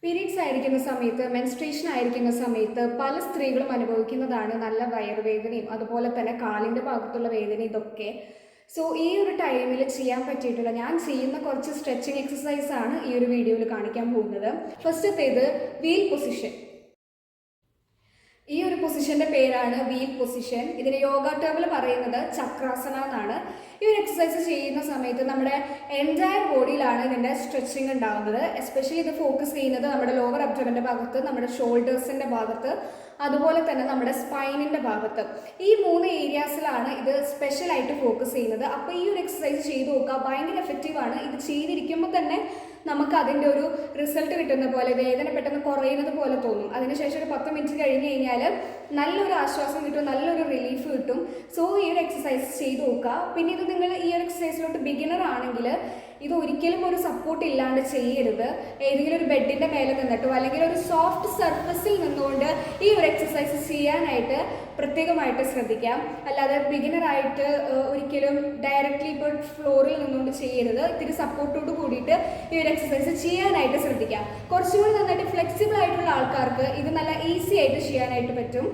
Periods ആയിരിക്കുന്ന സമയത്ത് menstruation ആയിരിക്കുന്ന സമയത്ത് പല സ്ത്രീകളും അനുഭവിക്കുന്നതാണ് നല്ല വയറുവേദനയും അതുപോലെ തന്നെ കാലിൻ്റെ ഭാഗത്തുള്ള വേദന ഇതൊക്കെ. സോ ഈ ഒരു ടൈമിൽ ചെയ്യാൻ പറ്റിയിട്ടുള്ള ഞാൻ ചെയ്യുന്ന കുറച്ച് സ്ട്രെച്ചിങ് എക്സസൈസ് ആണ് ഈ ഒരു വീഡിയോയിൽ കാണിക്കാൻ പോകുന്നത്. ഫസ്റ്റത്തേത് വീൽ പൊസിഷൻ. ഈ ഒരു പൊസിഷൻ്റെ പേരാണ് വീൽ പൊസിഷൻ. ഇതിന് യോഗ ടേമിൽ പറയുന്നത് ചക്രാസന എന്നാണ്. ഈ ഒരു എക്സസൈസ് ചെയ്യുന്ന സമയത്ത് നമ്മുടെ എൻറ്റയർ ബോഡിയിലാണ് ഇതിൻ്റെ സ്ട്രെച്ചിങ് ഉണ്ടാകുന്നത്. എസ്പെഷ്യലി ഇത് ഫോക്കസ് ചെയ്യുന്നത് നമ്മുടെ ലോവർ അബ്ഡോമൻ്റെ ഭാഗത്ത്, നമ്മുടെ ഷോൾഡേഴ്സിൻ്റെ ഭാഗത്ത്, അതുപോലെ തന്നെ നമ്മുടെ സ്പൈനിൻ്റെ ഭാഗത്ത്. ഈ 3 ഏരിയാസിലാണ് ഇത് സ്പെഷ്യലായിട്ട് ഫോക്കസ് ചെയ്യുന്നത്. അപ്പോൾ ഈ ഒരു എക്സസൈസ് ചെയ്ത് നോക്കുക, ഭയങ്കര എഫക്റ്റീവാണ്. ഇത് ചെയ്തിരിക്കുമ്പോൾ തന്നെ നമുക്ക് അതിൻ്റെ ഒരു റിസൾട്ട് കിട്ടുന്ന പോലെ, വേദന പെട്ടെന്ന് കുറയുന്നത് പോലെ തോന്നും. അതിനുശേഷം ഒരു 10 മിനിറ്റ് കഴിഞ്ഞ് കഴിഞ്ഞാൽ നല്ലൊരു ആശ്വാസം കിട്ടും, നല്ലൊരു റിലീഫ് കിട്ടും. സോ ഈ ഒരു എക്സസൈസ് ചെയ്ത് നോക്കുക. പിന്നെ ഇത് നിങ്ങൾ ഈ ഒരു എക്സസൈസിലോട്ട് ബിഗിനർ ആണെങ്കിൽ ഇത് ഒരിക്കലും ഒരു സപ്പോർട്ട് ഇല്ലാണ്ട് ചെയ്യരുത്. ഏതെങ്കിലും ഒരു ബെഡിൻ്റെ മേലെ നിന്നിട്ടോ അല്ലെങ്കിൽ ഒരു സോഫ്റ്റ് സർഫസിൽ നിന്നുകൊണ്ട് ഈ ഒരു എക്സസൈസ് ചെയ്യാനായിട്ട് പ്രത്യേകമായിട്ട് ശ്രദ്ധിക്കാം. അല്ലാതെ ബിഗിനറായിട്ട് ഒരിക്കലും ഡയറക്റ്റ്ലി ഇപ്പോൾ ഫ്ലോറിൽ നിന്നുകൊണ്ട് ചെയ്യരുത്. ഇത്തിരി സപ്പോർട്ടോട് കൂടിയിട്ട് ഈ ഒരു എക്സസൈസ് ചെയ്യാനായിട്ട് ശ്രദ്ധിക്കാം. കുറച്ചുകൂടി നന്നായിട്ട് ഫ്ലെക്സിബിൾ ആയിട്ടുള്ള ആൾക്കാർക്ക് ഇത് നല്ല ഈസി ആയിട്ട് ചെയ്യാനായിട്ട് പറ്റും.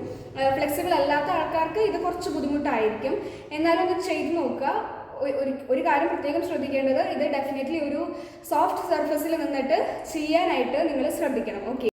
ഫ്ലെക്സിബിൾ അല്ലാത്ത ആൾക്കാർക്ക് ഇത് കുറച്ച് ബുദ്ധിമുട്ടായിരിക്കും. എന്നാലും ഒന്ന് ചെയ്ത് നോക്കുക. ഒരു കാര്യം പ്രത്യേകം ശ്രദ്ധിക്കേണ്ടത്, ഇത് ഡെഫിനറ്റ്ലി ഒരു സോഫ്റ്റ് സർഫസിൽ നിന്നിട്ട് ചെയ്യാനായിട്ട് നിങ്ങൾ ശ്രദ്ധിക്കണം. ഓക്കെ.